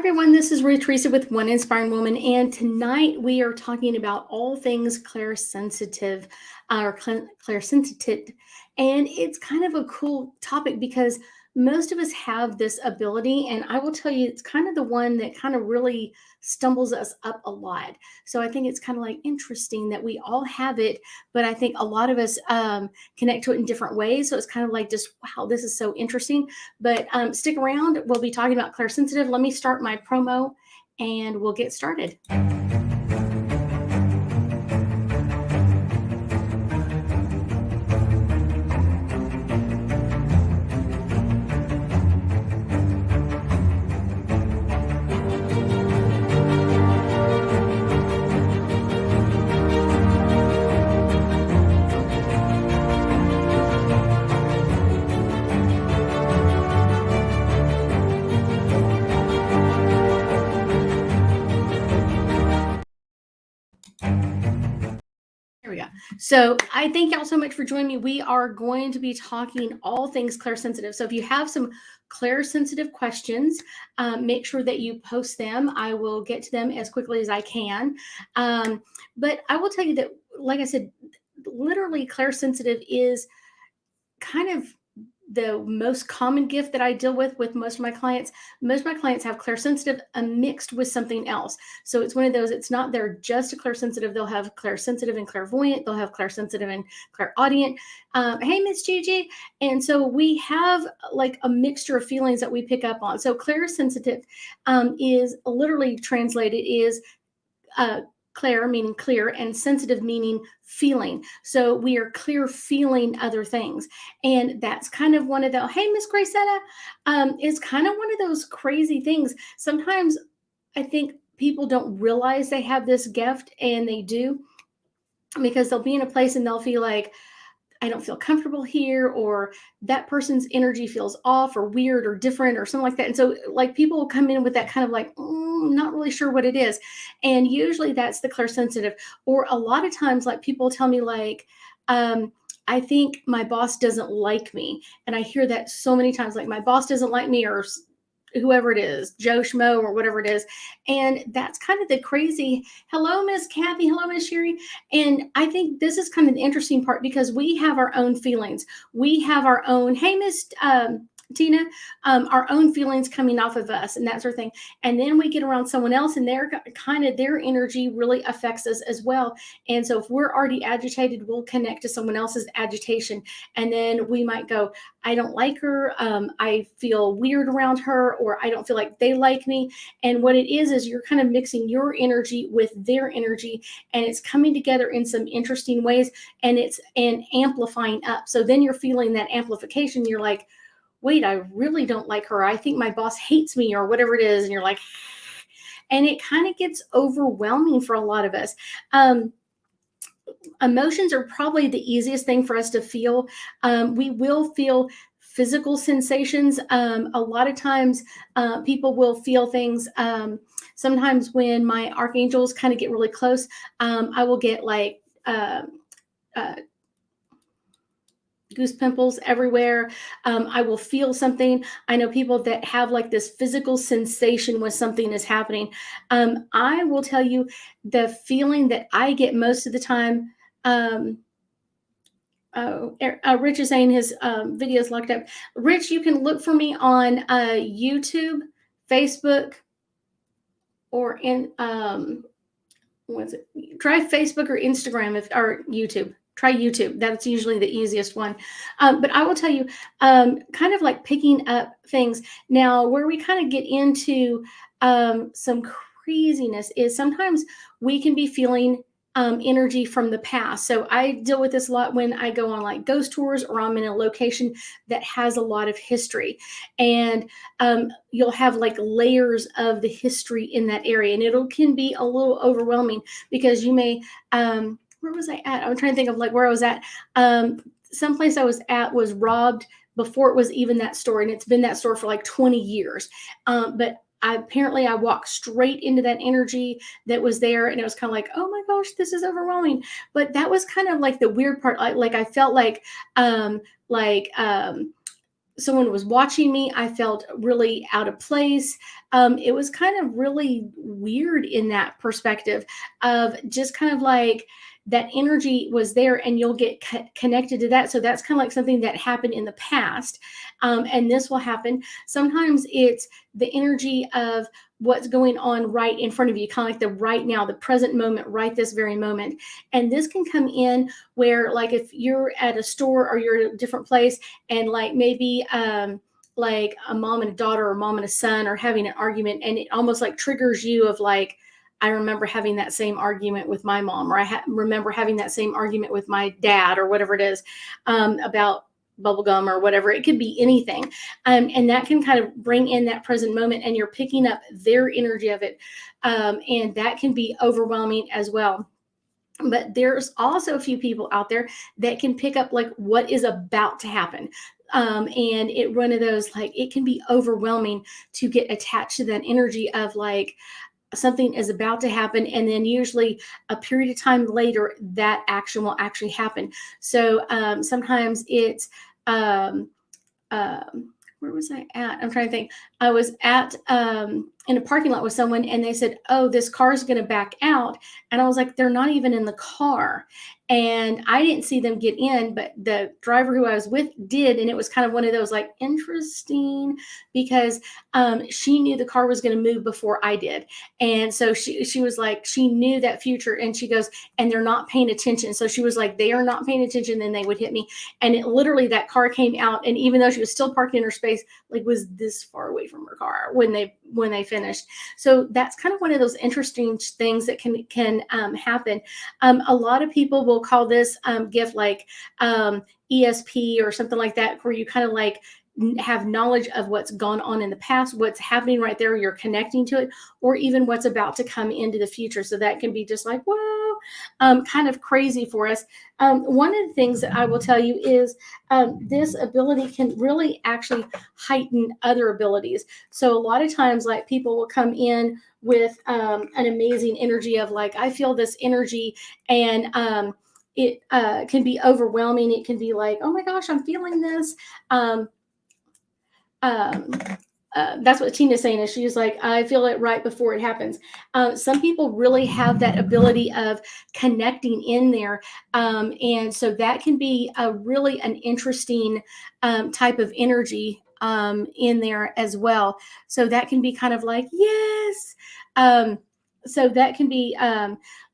everyone, this is Ruth Theresa with One Inspiring Woman, and tonight we are talking about all things clairsensitive or clairsensitive. And it's kind of a cool topic because most of us have this ability, and I will tell you, it's kind of the one that kind of really stumbles us up a lot. So I think it's kind of like interesting that we all have it, but I think a lot of us connect to it in different ways. So it's kind of like just, wow, this is so interesting. But stick around. We'll be talking about clairsensitive. Let me start my promo and we'll get started. Here we go. So I thank y'all so much for joining me. We are going to be talking all things clairsensitive. So if you have some clairsensitive questions, make sure that you post them. I will get to them as quickly as I can. But I will tell you that, like I said, literally clairsensitive is kind of the most common gift that I deal with most of my clients. Most of my clients have clairsensitive mixed with something else. So it's one of those, it's not they're just a clairsensitive. They'll have clairsensitive and clairvoyant. They'll have clairsensitive and clairaudient. Hey, Miss Gigi. And so we have like a mixture of feelings that we pick up on. So clairsensitive is literally translated is clair meaning clear and sensitive meaning feeling. So we are clear feeling other things. And that's kind of one of the, hey, Miss Gracetta, is kind of one of those crazy things. Sometimes I think people don't realize they have this gift, and they do, because they'll be in a place and they'll feel like, I don't feel comfortable here, or that person's energy feels off or weird or different or something like that. And so like people will come in with that kind of like, not really sure what it is. And usually that's the clairsensitive. Or a lot of times, like people tell me like, I think my boss doesn't like me. And I hear that so many times, like my boss doesn't like me, or whoever it is, Joe Schmo or whatever it is. And that's kind of the crazy, hello, Miss Kathy, hello, Miss Sherry. And I think this is kind of the interesting part, because we have our own feelings. We have our own, hey, Miss Tina, our own feelings coming off of us and that sort of thing. And then we get around someone else, and their energy really affects us as well. And so if we're already agitated, we'll connect to someone else's agitation. And then we might go, I don't like her. I feel weird around her, or I don't feel like they like me. And what it is you're kind of mixing your energy with their energy, and it's coming together in some interesting ways, and it's amplifying up. So then you're feeling that amplification. You're like, wait, I really don't like her. I think my boss hates me, or whatever it is. And you're like, and it kind of gets overwhelming for a lot of us. Emotions are probably the easiest thing for us to feel. We will feel physical sensations. A lot of times people will feel things. Sometimes when my archangels kind of get really close, I will get like goose pimples everywhere. I will feel something. I know people that have like this physical sensation when something is happening. I will tell you the feeling that I get most of the time. Rich is saying his video is locked up. Rich, you can look for me on YouTube, Facebook, or in what's it? Try Facebook or Instagram or YouTube. Try YouTube. That's usually the easiest one. But I will tell you, kind of like picking up things. Now, where we kind of get into some craziness is sometimes we can be feeling energy from the past. So I deal with this a lot when I go on like ghost tours, or I'm in a location that has a lot of history. And you'll have like layers of the history in that area. And it can be a little overwhelming, because you may, where was I at? I'm trying to think of like where I was at. Someplace I was at was robbed before it was even that store. And it's been that store for like 20 years. But apparently I walked straight into that energy that was there, and it was kind of like, oh my gosh, this is overwhelming. But that was kind of like the weird part. Like I felt like someone was watching me. I felt really out of place. It was kind of really weird in that perspective of just kind of like that energy was there and you'll get connected to that. So that's kind of like something that happened in the past. And this will happen. Sometimes it's the energy of what's going on right in front of you, kind of like the right now, the present moment, right this very moment. And this can come in where, like, if you're at a store or you're at a different place and like maybe like a mom and a daughter or mom and a son are having an argument, and it almost like triggers you of like, I remember having that same argument with my mom, or I remember having that same argument with my dad, or whatever it is, about bubblegum or whatever. It could be anything. And that can kind of bring in that present moment, and you're picking up their energy of it. And that can be overwhelming as well. But there's also a few people out there that can pick up like what is about to happen. And it one of those, like, it can be overwhelming to get attached to that energy of like something is about to happen, and then usually a period of time later that action will actually happen. So sometimes it's where was I at? I'm trying to think. I was at in a parking lot with someone, and they said, "Oh, this car is going to back out," and I was like, "They're not even in the car." And I didn't see them get in, but the driver who I was with did, and it was kind of one of those like interesting, because she knew the car was going to move before I did, and so she was like, she knew that future, and she goes, and they're not paying attention. So she was like, they are not paying attention, then they would hit me. And it literally, that car came out, and even though she was still parked in her space, like was this far away from her car when they finished. So that's kind of one of those interesting things that can happen. A lot of people will call this gift like ESP or something like that, where you kind of like have knowledge of what's gone on in the past, what's happening right there, you're connecting to it, or even what's about to come into the future. So that can be just like, whoa, kind of crazy for us. One of the things that I will tell you is this ability can really actually heighten other abilities. So a lot of times, like, people will come in with an amazing energy of like, I feel this energy, and it can be overwhelming. It can be like, oh my gosh, I'm feeling this. Um, that's what Tina's saying, is she's like, I feel it right before it happens. Some people really have that ability of connecting in there. And so that can be really an interesting type of energy in there as well. So that can be kind of like, yes. So that can be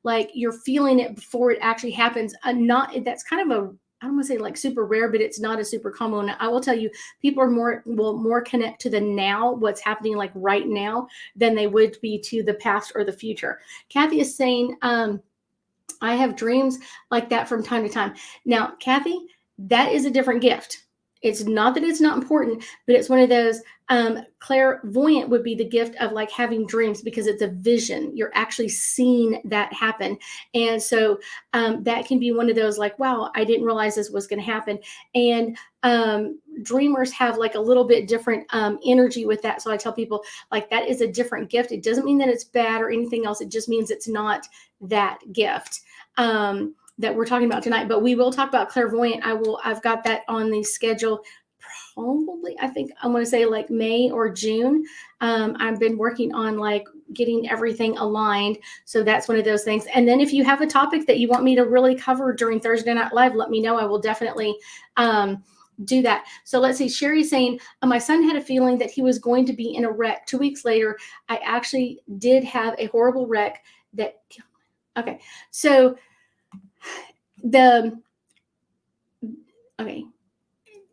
like you're feeling it before it actually happens. That's kind of a, I don't want to say like super rare, but it's not a super common. I will tell you, people will more connect to the now, what's happening like right now, than they would be to the past or the future. Kathy is saying, I have dreams like that from time to time. Now, Kathy, that is a different gift. It's not that it's not important, but it's one of those, clairvoyant would be the gift of like having dreams, because it's a vision. You're actually seeing that happen. And so that can be one of those like, wow, I didn't realize this was going to happen. And dreamers have like a little bit different energy with that. So I tell people, like, that is a different gift. It doesn't mean that it's bad or anything else. It just means it's not that gift that we're talking about tonight. But we will talk about clairvoyant. I've got that on the schedule. Probably, I think I'm going to say like May or June. I've been working on like getting everything aligned. So that's one of those things. And then if you have a topic that you want me to really cover during Thursday Night Live, let me know. I will definitely do that. So let's see. Sherry's saying, my son had a feeling that he was going to be in a wreck. 2 weeks later, I actually did have a horrible wreck that. Okay. So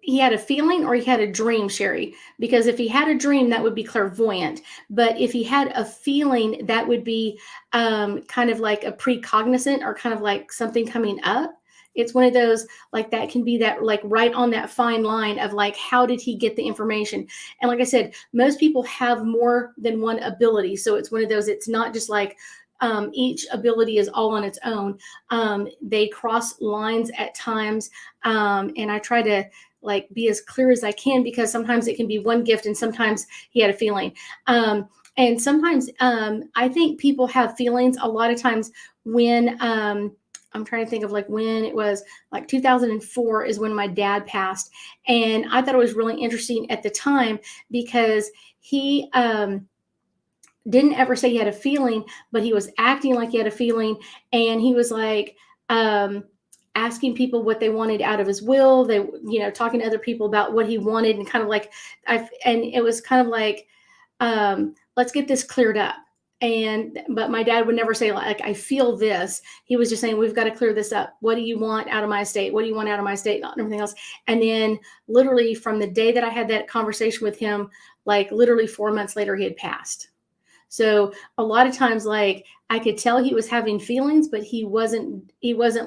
he had a feeling or he had a dream, Sherry, because if he had a dream, that would be clairvoyant. But if he had a feeling, that would be kind of like a precognizant, or kind of like something coming up. It's one of those, like, that can be that, like, right on that fine line of like, how did he get the information? And like I said, most people have more than one ability. So it's one of those, it's not just like, each ability is all on its own. They cross lines at times. And I try to like be as clear as I can, because sometimes it can be one gift and sometimes he had a feeling. And sometimes I think people have feelings a lot of times when I'm trying to think of like when it was, like 2004 is when my dad passed. And I thought it was really interesting at the time because he didn't ever say he had a feeling, but he was acting like he had a feeling. And he was like, asking people what they wanted out of his will. They, talking to other people about what he wanted, and kind of like, and it was kind of like, let's get this cleared up. But my dad would never say like, I feel this. He was just saying, we've got to clear this up. What do you want out of my estate? What do you want out of my estate? And everything else. And then literally from the day that I had that conversation with him, like literally 4 months later, he had passed. So a lot of times, like, I could tell he was having feelings, but he wasn't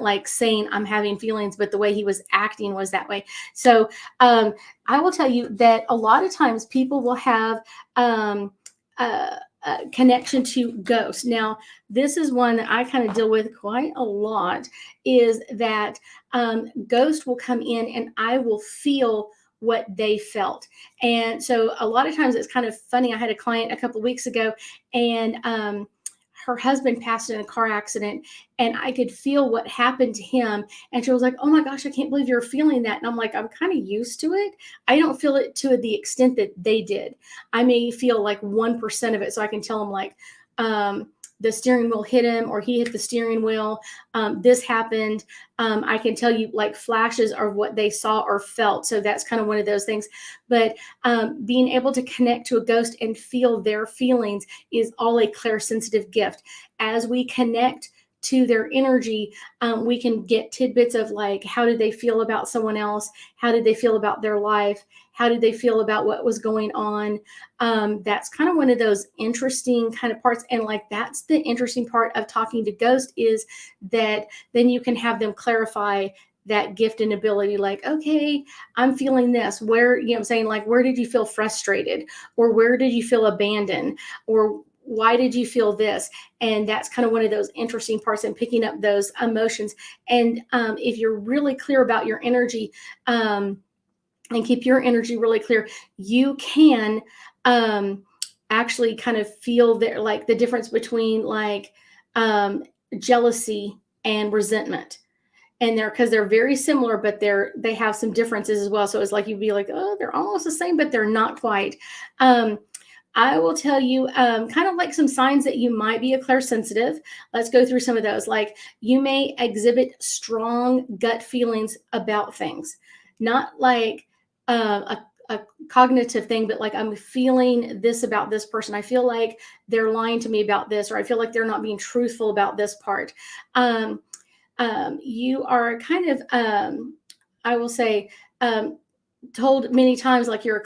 like saying I'm having feelings, but the way he was acting was that way. So I will tell you that a lot of times people will have connection to ghosts. Now, this is one that I kind of deal with quite a lot, is that ghosts will come in and I will feel what they felt. And so a lot of times it's kind of funny. I had a client a couple of weeks ago, and her husband passed in a car accident, and I could feel what happened to him. And she was like, oh my gosh, I can't believe you're feeling that. And I'm like, I'm kind of used to it. I don't feel it to the extent that they did. I may feel like 1% of it. So I can tell them like, the steering wheel hit him, or he hit the steering wheel. This happened. I can tell you like flashes of what they saw or felt. So that's kind of one of those things. But being able to connect to a ghost and feel their feelings is all a clairsensitive gift. As we connect to their energy, we can get tidbits of like, how did they feel about someone else? How did they feel about their life? How did they feel about what was going on? That's kind of one of those interesting kind of parts. And like, that's the interesting part of talking to ghosts, is that then you can have them clarify that gift and ability. Like, okay, I'm feeling this. Where, I'm saying, like, where did you feel frustrated? Or where did you feel abandoned? Or why did you feel this? And that's kind of one of those interesting parts in picking up those emotions. And if you're really clear about your energy, and keep your energy really clear, you can actually kind of feel there, like the difference between like jealousy and resentment. And because they're very similar, but they have some differences as well. So it's like, you'd be like, oh, they're almost the same, but they're not quite. I will tell you kind of like some signs that you might be a clairsensitive. Let's go through some of those. Like, you may exhibit strong gut feelings about things, not like a cognitive thing, but like, I'm feeling this about this person. I feel like they're lying to me about this, or I feel like they're not being truthful about this part. You are kind of, I will say, told many times like you're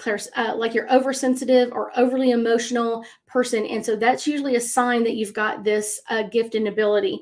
like you're oversensitive or overly emotional person, and so that's usually a sign that you've got this gift and ability.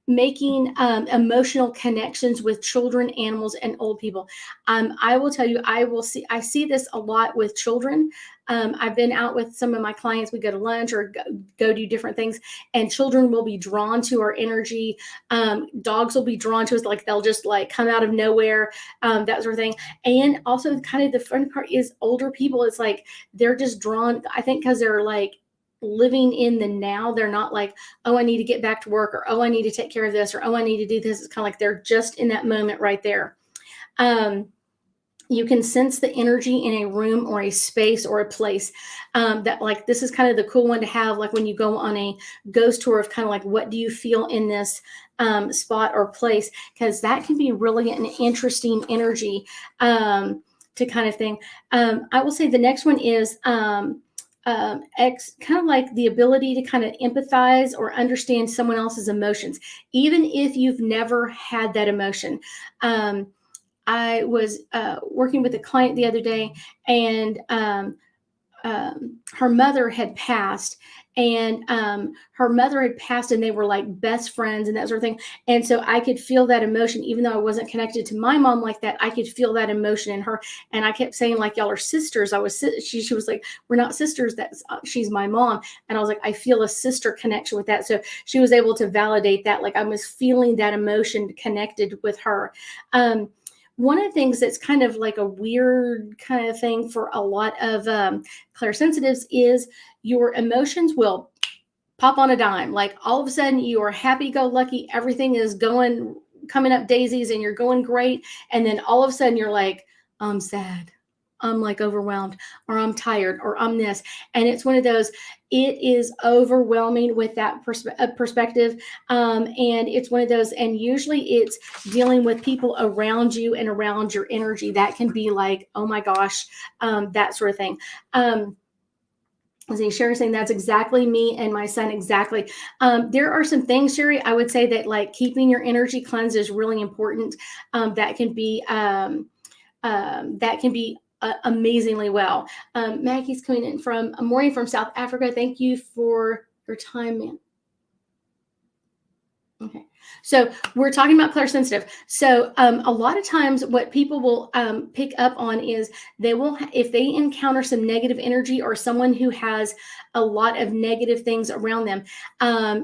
Making emotional connections with children, animals, and old people. I will tell you, I see this a lot with children. I've been out with some of my clients. We go to lunch or go do different things, and children will be drawn to our energy. Dogs will be drawn to us, like they'll just like come out of nowhere, that sort of thing. And also, kind of the fun part is older people. It's like they're just drawn, I think, because they're like living in the now. They're not like, oh, I need to get back to work, or oh, I need to take care of this, or oh, I need to do this. It's kind of like they're just in that moment right there. You can sense the energy in a room or a space or a place. That, like, this is kind of the cool one to have, like when you go on a ghost tour, of kind of like, what do you feel in this spot or place? Because that can be really an interesting energy to kind of thing. I will say the next one is kind of like the ability to kind of empathize or understand someone else's emotions, even if you've never had that emotion. I was working with a client the other day, and her mother had passed, and and they were like best friends and that sort of thing. And so I could feel that emotion, even though I wasn't connected to my mom like that. I could feel that emotion in her, and I kept saying like, y'all are sisters. She was like, we're not sisters. She's my mom. And I was like, I feel a sister connection with that. So she was able to validate that, like I was feeling that emotion connected with her. One of the things that's kind of like a weird kind of thing for a lot of clairsensitives is your emotions will pop on a dime. Like all of a sudden you are happy-go-lucky, everything is coming up daisies and you're going great. And then all of a sudden you're like, I'm sad. I'm like overwhelmed, or I'm tired, or I'm this. And it's one of those, it is overwhelming with that perspective. And it's one of those, and usually it's dealing with people around you and around your energy. That can be like, oh my gosh, that sort of thing. Sherry saying that's exactly me and my son. Exactly. There are some things, Sherry, I would say that like keeping your energy cleansed is really important. That can be amazingly well. Maggie's coming in from a morning from South Africa. Thank you for your time, man. Okay. So we're talking about clairsensitive. So a lot of times what people will pick up on is they will, if they encounter some negative energy or someone who has a lot of negative things around them,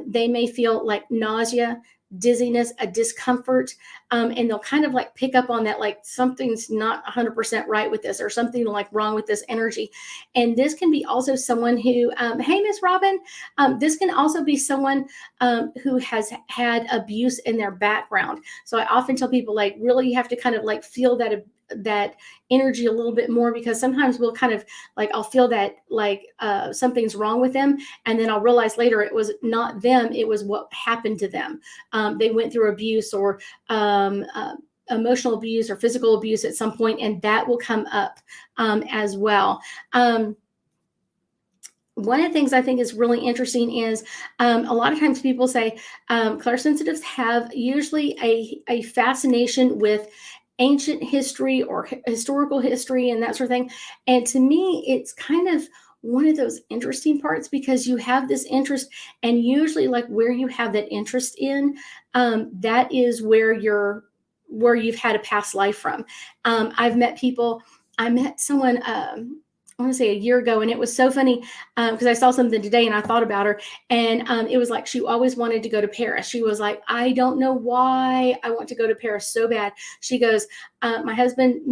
they may feel like nausea, dizziness, a discomfort, and they'll kind of like pick up on that, like something's not 100% right with this, or something like wrong with this energy. And this can be also someone who, hey, Miss Robin, this can also be someone who has had abuse in their background. So I often tell people, like, really, you have to kind of like feel that energy a little bit more, because sometimes we'll kind of like, I'll feel that like something's wrong with them, and then I'll realize later it was not them, it was what happened to them. They went through abuse or emotional abuse or physical abuse at some point, and that will come up as well. One of the things I think is really interesting is a lot of times people say clairsensitives have usually a fascination with ancient history or historical history and that sort of thing. And to me, it's kind of one of those interesting parts, because you have this interest, and usually like where you have that interest in, that is where you've had a past life from. I've met people. I met someone, I want to say a year ago, and it was so funny because I saw something today and I thought about her, and it was like she always wanted to go to Paris. She was like, I don't know why I want to go to Paris so bad. She goes, my husband,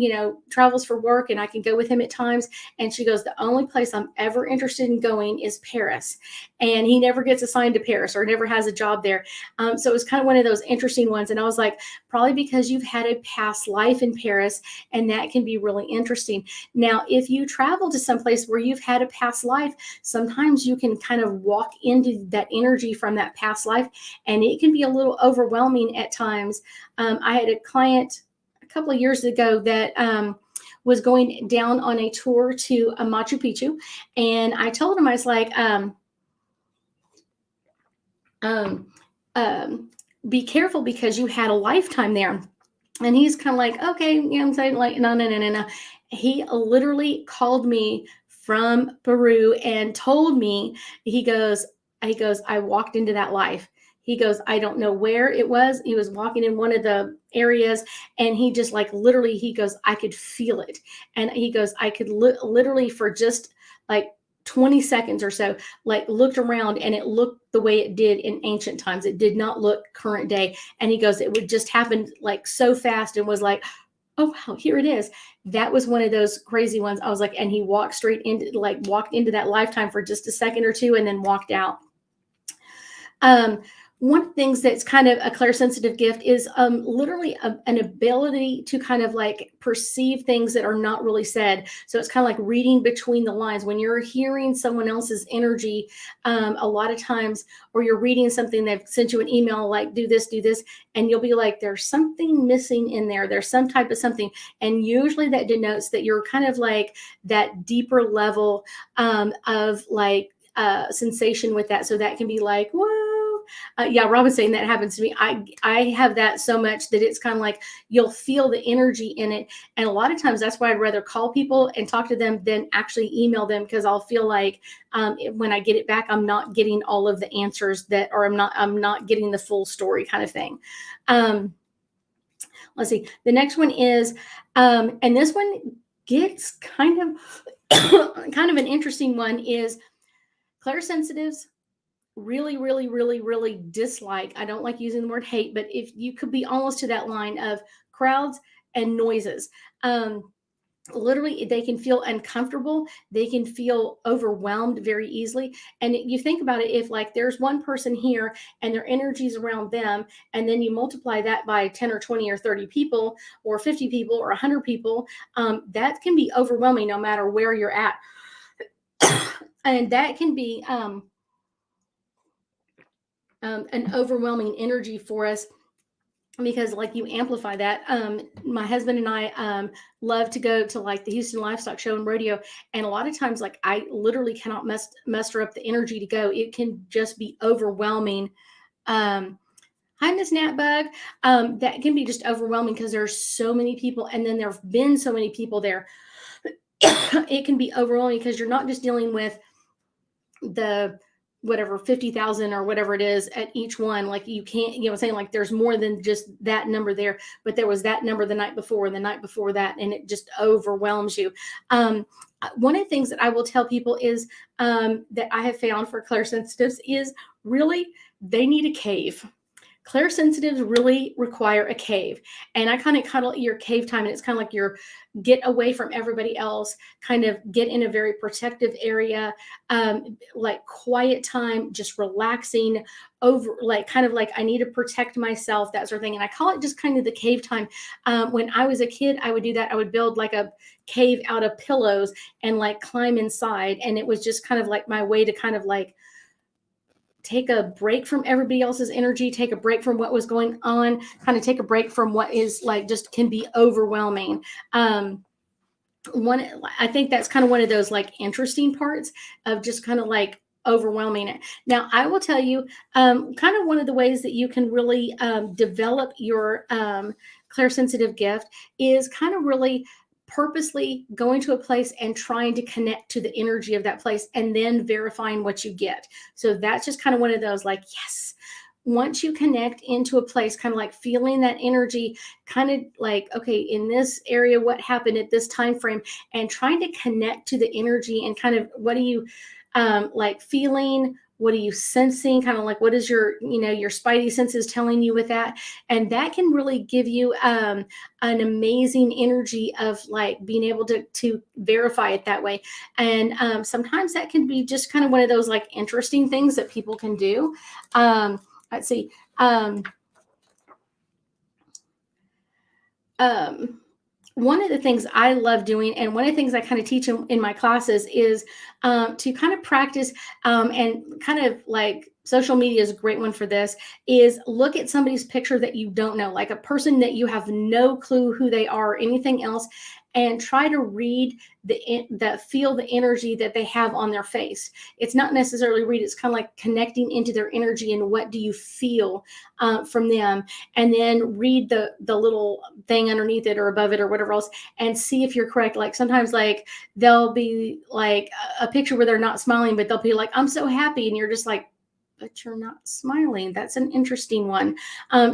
travels for work, and I can go with him at times. And she goes, the only place I'm ever interested in going is Paris. And he never gets assigned to Paris or never has a job there. So it was kind of one of those interesting ones. And I was like, probably because you've had a past life in Paris, and that can be really interesting. Now, if you travel to someplace where you've had a past life, sometimes you can kind of walk into that energy from that past life, and it can be a little overwhelming at times. I had a client a couple of years ago that was going down on a tour to Machu Picchu, and I told him, I was like, be careful because you had a lifetime there. And he's kind of like, okay, you know what I'm saying? Like, no. He literally called me from Peru and told me, he goes, I walked into that life. He goes, I don't know where it was. He was walking in one of the areas, and he just like literally, he goes, I could feel it. And he goes, I could literally for just like 20 seconds or so, like looked around, and it looked the way it did in ancient times. It did not look current day. And he goes, it would just happen like so fast, and was like, oh wow, here it is. That was one of those crazy ones. I was like, and he walked into that lifetime for just a second or two and then walked out. One of the things that's kind of a clairsensitive gift is literally an ability to kind of like perceive things that are not really said. So it's kind of like reading between the lines. When you're hearing someone else's energy, a lot of times, or you're reading something, they've sent you an email like, do this, and you'll be like, there's something missing in there. There's some type of something. And usually that denotes that you're kind of like that deeper level of like sensation with that. So that can be like, whoa. Yeah, Robin's saying that happens to me. I have that so much that it's kind of like you'll feel the energy in it. And a lot of times that's why I'd rather call people and talk to them than actually email them, because I'll feel like when I get it back, I'm not getting all of the answers that, or I'm not getting the full story kind of thing. Let's see. The next one is, and this one gets kind of an interesting one, is clairsensitives really dislike, I don't like using the word hate, but if you could be almost to that line of crowds and noises. literally they can feel uncomfortable, they can feel overwhelmed very easily. And you think about it, if like there's one person here and their energy's around them, and then you multiply that by 10 or 20 or 30 people or 50 people or 100 people, that can be overwhelming no matter where you're at. And that can be an overwhelming energy for us, because like you amplify that. My husband and I love to go to like the Houston Livestock Show and rodeo, and a lot of times like I literally cannot muster up the energy to go. It can just be overwhelming. Hi, Miss Natbug. That can be just overwhelming because there's so many people, and then there have been so many people there. It can be overwhelming because you're not just dealing with the whatever 50,000 or whatever it is at each one. Like you can't, you know what I'm saying? Like there's more than just that number there, but there was that number the night before and the night before that, and it just overwhelms you. One of the things that I will tell people is that I have found for clairsensitives is really they need a cave. Clairsensitives really require a cave. And I kind of call it your cave time. And it's kind of like your get away from everybody else, kind of get in a very protective area, like quiet time, just relaxing over, like kind of like I need to protect myself, that sort of thing. And I call it just kind of the cave time. When I was a kid, I would do that. I would build like a cave out of pillows and like climb inside. And it was just kind of like my way to kind of like take a break from everybody else's energy, take a break from what was going on, kind of take a break from what is like just can be overwhelming. I think that's kind of one of those like interesting parts of just kind of like overwhelming it. Now, I will tell you kind of one of the ways that you can really develop your clairsensitive gift is kind of really purposely going to a place and trying to connect to the energy of that place and then verifying what you get. So that's just kind of one of those like, yes, once you connect into a place, kind of like feeling that energy, kind of like, okay, in this area, what happened at this time frame, and trying to connect to the energy and kind of what are you like feeling, what are you sensing, kind of like what is your, you know, your spidey senses telling you with that. And that can really give you an amazing energy of like being able to verify it that way. And sometimes that can be just kind of one of those like interesting things that people can do. Let's see. One of the things I love doing, and one of the things I kind of teach in my classes is to kind of practice and kind of like social media is a great one for this, is look at somebody's picture that you don't know, like a person that you have no clue who they are or anything else, and try to read feel the energy that they have on their face. It's not necessarily read, it's kind of like connecting into their energy and what do you feel from them, and then read the little thing underneath it or above it or whatever else, and see if you're correct. Like sometimes like there'll be like a picture where they're not smiling, but they'll be like, I'm so happy, and you're just like, but you're not smiling. That's an interesting one.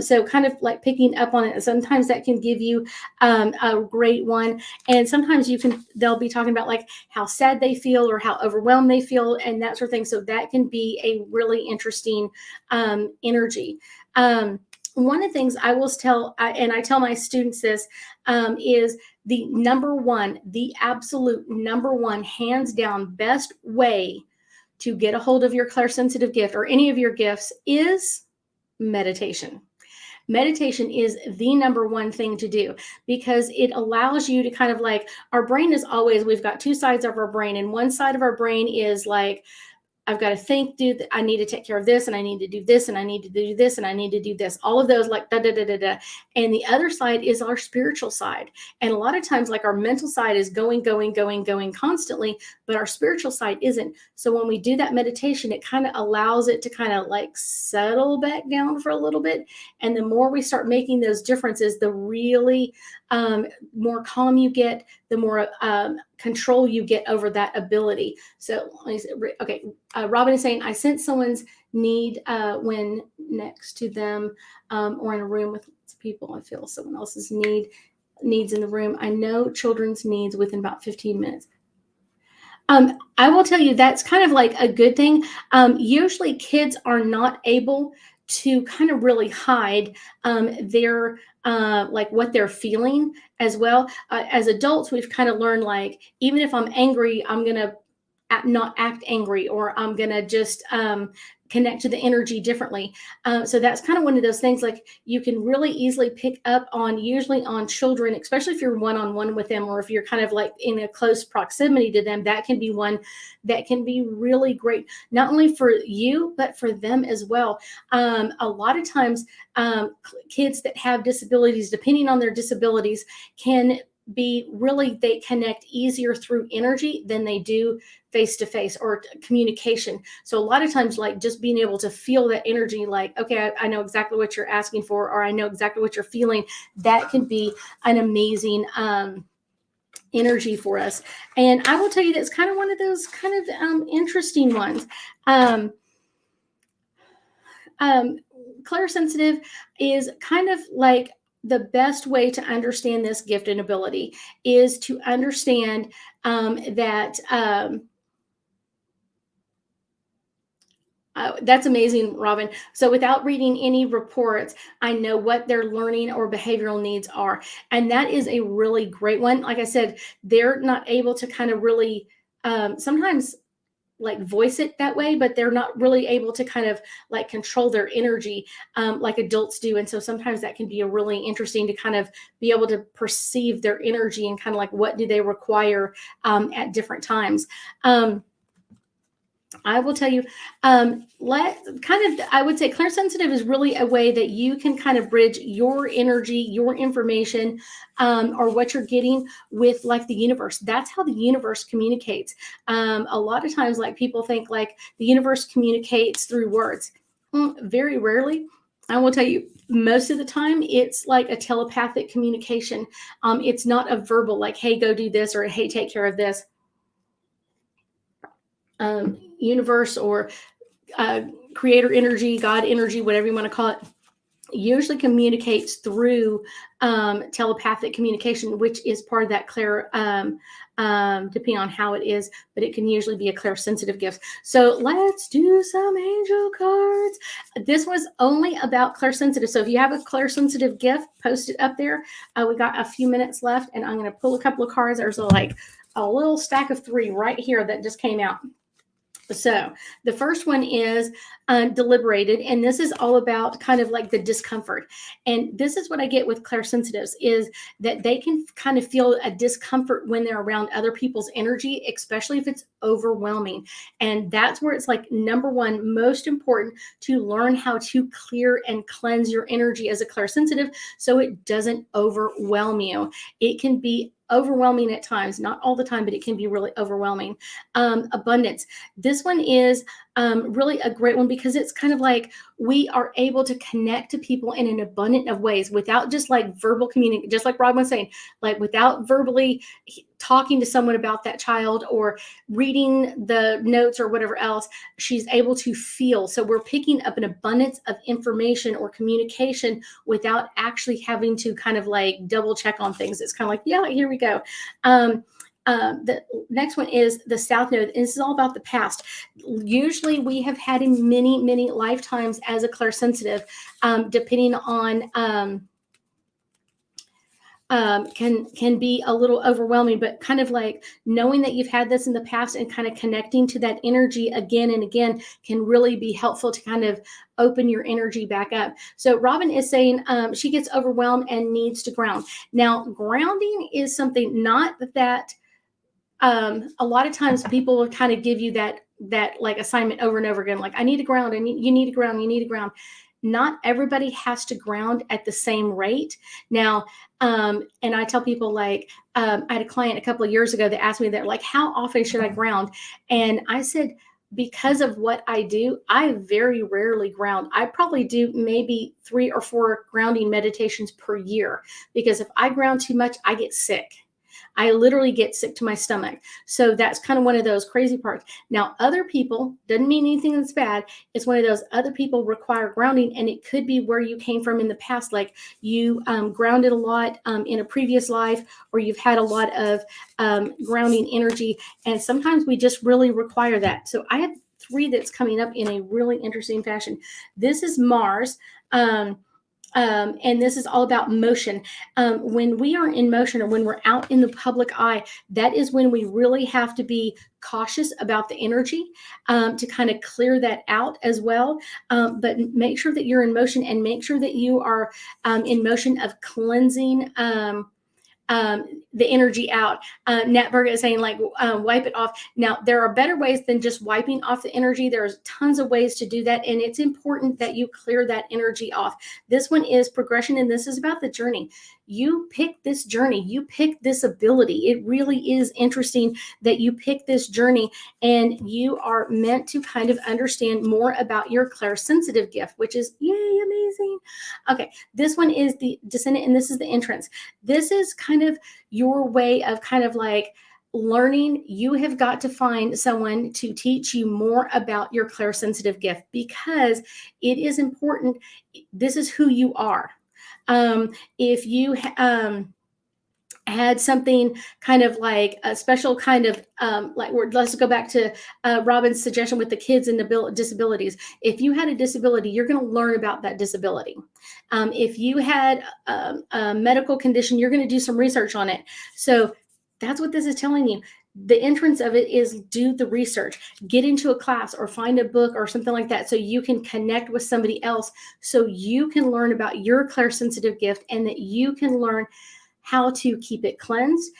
So kind of like picking up on it. Sometimes that can give you a great one. And sometimes they'll be talking about like how sad they feel or how overwhelmed they feel and that sort of thing. So that can be a really interesting energy. One of the things I will tell, and I tell my students this, is the absolute number one, hands down best way to get a hold of your clairsensitive gift or any of your gifts is meditation. Meditation is the number one thing to do because it allows you to kind of like, our brain is always, we've got two sides of our brain, and one side of our brain is like, I've got to think, dude, I need to take care of this, and I need to do this, and I need to do this, and I need to do this. All of those like da da da da da. And the other side is our spiritual side. And a lot of times, like our mental side is going constantly, but our spiritual side isn't. So when we do that meditation, it kind of allows it to kind of like settle back down for a little bit. And the more we start making those differences, the really more calm you get, the more control you get over that ability. So, okay, Robin is saying, I sense someone's need when next to them or in a room with lots of people. I feel someone else's needs in the room. I know children's needs within about 15 minutes. I will tell you that's kind of like a good thing. Usually kids are not able to kind of really hide their like what they're feeling as well. As adults, we've kind of learned like even if I'm angry, I'm gonna not act angry, or I'm gonna just connect to the energy differently. So that's kind of one of those things like you can really easily pick up on, usually on children, especially if you're one-on-one with them, or if you're kind of like in a close proximity to them. That can be one that can be really great, not only for you, but for them as well. A lot of times, kids that have disabilities, depending on their disabilities, can be really, they connect easier through energy than they do face to face or communication. So a lot of times, like just being able to feel that energy, like, okay, I know exactly what you're asking for, or I know exactly what you're feeling, that can be an amazing energy for us. And I will tell you, that's kind of one of those kind of interesting ones. Clairsensitive is kind of like the best way to understand this gift and ability is to understand that that's amazing, Robin. So without reading any reports, I know what their learning or behavioral needs are. And that is a really great one. Like I said, they're not able to kind of really sometimes like voice it that way, but they're not really able to kind of like control their energy like adults do. And so sometimes that can be a really interesting to kind of be able to perceive their energy and kind of like what do they require at different times. I will tell you, I would say clairsensitive is really a way that you can kind of bridge your energy, your information, or what you're getting with like the universe. That's how the universe communicates. A lot of times, like people think like the universe communicates through words. Very rarely. I will tell you, most of the time, it's like a telepathic communication. It's not a verbal, like, hey, go do this, or hey, take care of this. Universe or creator energy, God energy, whatever you want to call it, usually communicates through telepathic communication, which is part of that depending on how it is, but it can usually be a clairsensitive gift. So let's do some angel cards. This was only about clairsensitive. So if you have a clairsensitive gift, post it up there. We got a few minutes left, and I'm going to pull a couple of cards. There's like a little stack of 3 right here that just came out. So the first one is deliberated, and this is all about kind of like the discomfort. And this is what I get with clairsensitives is that they can kind of feel a discomfort when they're around other people's energy, especially if it's overwhelming. And that's where it's like number one, most important to learn how to clear and cleanse your energy as a clairsensitive so it doesn't overwhelm you. It can be overwhelming at times, not all the time, but it can be really overwhelming. Abundance. This one is really a great one because it's kind of like we are able to connect to people in an abundant of ways without just like verbal communication, just like Rob was saying, like without verbally talking to someone about that child or reading the notes or whatever else. She's able to feel. So we're picking up an abundance of information or communication without actually having to kind of like double check on things. It's kind of like, yeah, here we go. The next one is the South Node. And this is all about the past. Usually we have had in many, many lifetimes as a clairsensitive, depending on can be a little overwhelming, but kind of like knowing that you've had this in the past and kind of connecting to that energy again and again can really be helpful to kind of open your energy back up. So Robin is saying she gets overwhelmed and needs to ground. Now, grounding is something not that a lot of times people will kind of give you that like assignment over and over again, like I need to ground, you need to ground, you need to ground. Not everybody has to ground at the same rate. Now, and I tell people like, I had a client a couple of years ago that asked me that, like, how often should I ground? And I said, because of what I do, I very rarely ground. I probably do maybe 3 or 4 grounding meditations per year, because if I ground too much, I get sick. I literally get sick to my stomach. So that's kind of one of those crazy parts. Now, other people, doesn't mean anything that's bad. It's one of those other people require grounding, and it could be where you came from in the past. Like you grounded a lot in a previous life, or you've had a lot of grounding energy. And sometimes we just really require that. So I have 3 that's coming up in a really interesting fashion. This is Mars. And this is all about motion. When we are in motion or when we're out in the public eye, that is when we really have to be cautious about the energy to kind of clear that out as well. But make sure that you're in motion and make sure that you are in motion of cleansing the energy out. Nat Berga is saying like wipe it off. Now there are better ways than just wiping off the energy. There's tons of ways to do that, and it's important that you clear that energy off. This one is progression, and this is about the journey. You pick this journey. You pick this ability. It really is interesting that you pick this journey, and you are meant to kind of understand more about your clairsensitive gift, which is yay, amazing. Okay, this one is the descendant, and this is the entrance. This is kind of your way of kind of like learning. You have got to find someone to teach you more about your clairsensitive gift because it is important. This is who you are. If you had something kind of like a special kind of let's go back to Robin's suggestion with the kids and disabilities. If you had a disability, you're going to learn about that disability. If you had a medical condition, you're going to do some research on it. So that's what this is telling you. The entrance of it is do the research, get into a class or find a book or something like that so you can connect with somebody else so you can learn about your clairsensitive gift and that you can learn how to keep it cleansed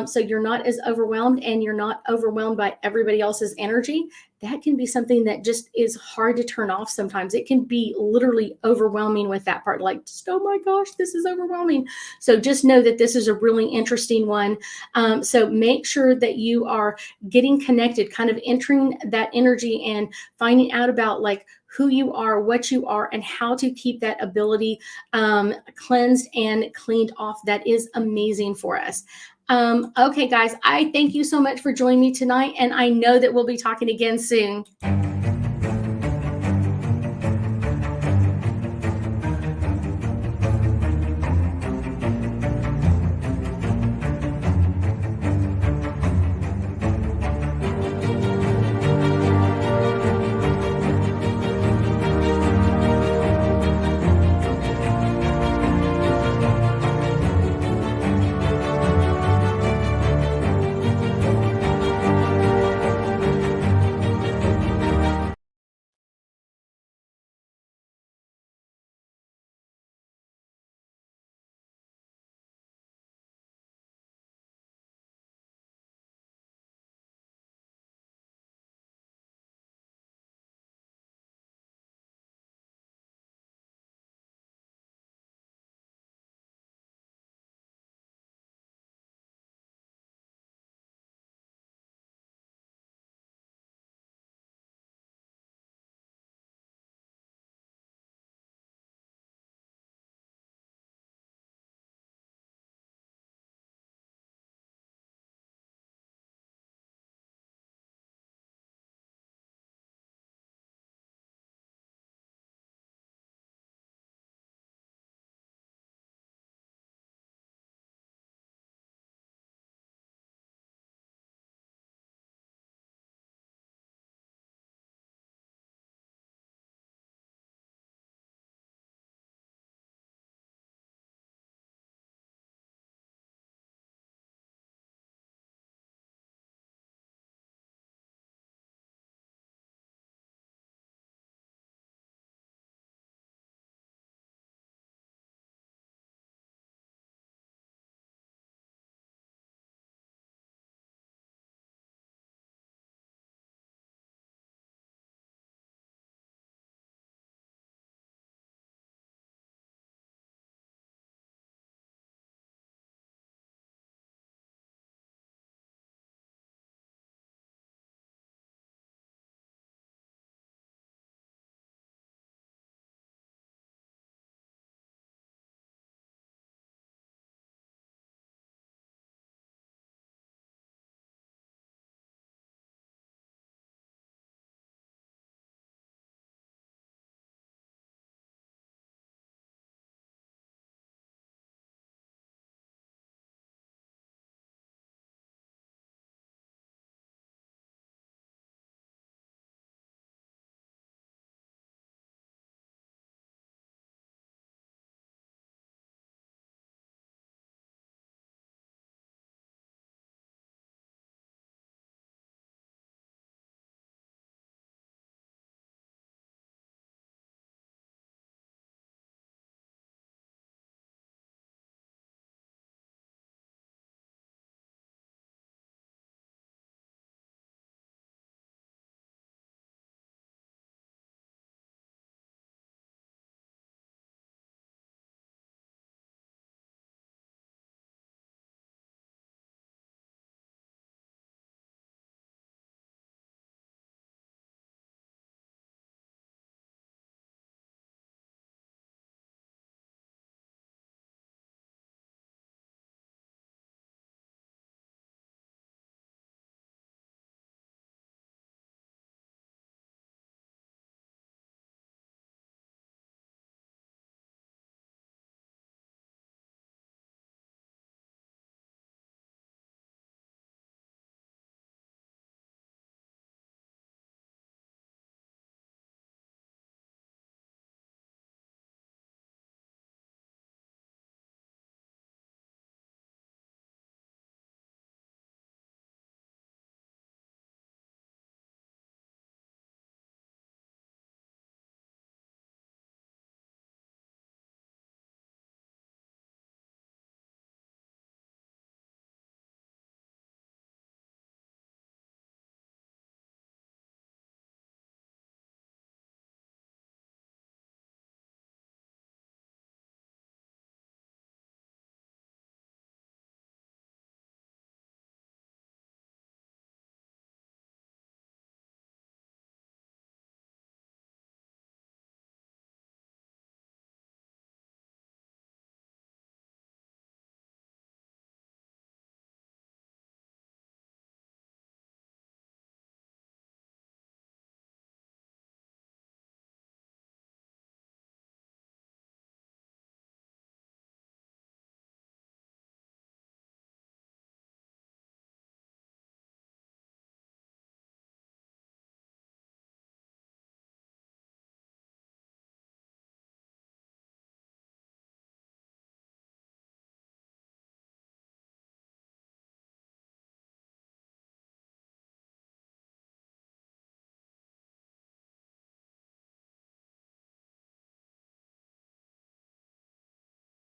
so you're not as overwhelmed and you're not overwhelmed by everybody else's energy. That can be something that just is hard to turn off sometimes. It can be literally overwhelming with that part, like, just, oh my gosh, this is overwhelming. So just know that this is a really interesting one. So make sure that you are getting connected, kind of entering that energy and finding out about like who you are, what you are, and how to keep that ability cleansed and cleaned off. That is amazing for us. Okay, guys, I thank you so much for joining me tonight, and I know that we'll be talking again soon.